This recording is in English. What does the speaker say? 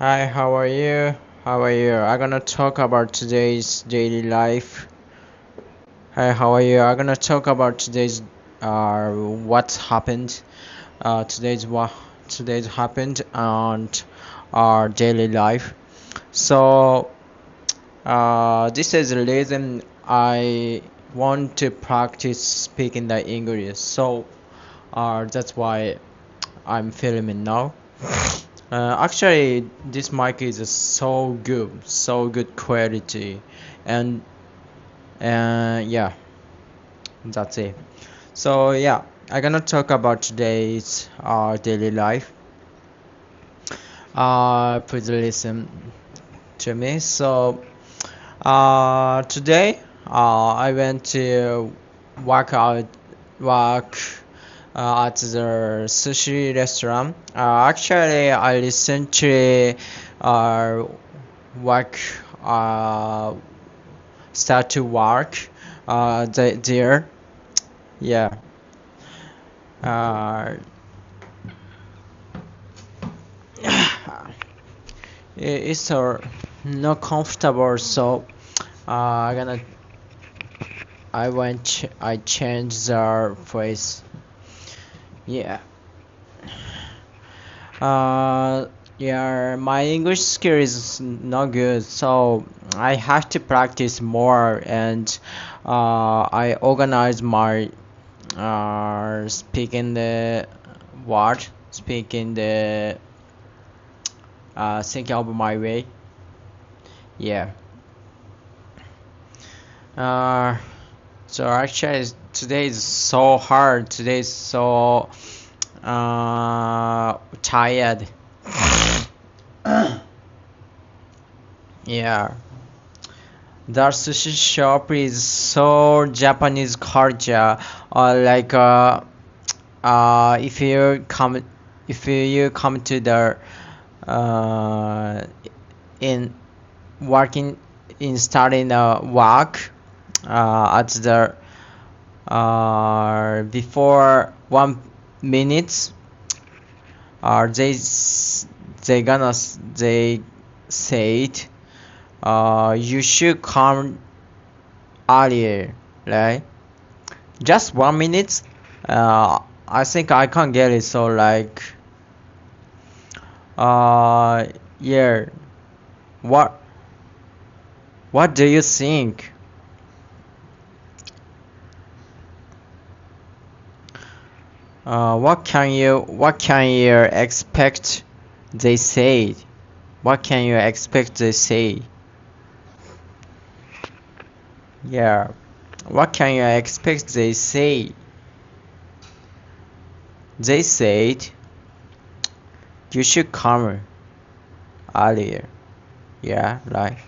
Hi, how are you? How are you? I'm gonna talk about today's daily life. Hi, how are you? I'm gonna talk about today's what happened. Today's happened on our daily life. So this is the reason I want to practice speaking the English. So that's why I'm filming now. Actually, this mic is so good quality, and yeah, that's it. So yeah, I'm gonna talk about today's daily life. Please listen to me. So today I went to work out work at the sushi restaurant. Actually, I recently uh, work uh, start to work there. Yeah. Uh, it's not comfortable, so I gonna I changed the place. Yeah. Uh, yeah, my English skill is not good, so I have to practice more, and I organize my speaking the word, speaking the thinking of my way. Yeah. Uh, so actually, today is so hard. Today is so tired. Yeah. The sushi shop is so Japanese culture. Like if you come to the uh, in working in starting work at the before 1 minute, they they said you should come earlier, right? Just 1 minute. I think I can't get it. So like, uh, yeah. What What do you think? What can you expect? They say. What can you expect? They say. Yeah. What can you expect? They say. They said you should come earlier. Yeah, right.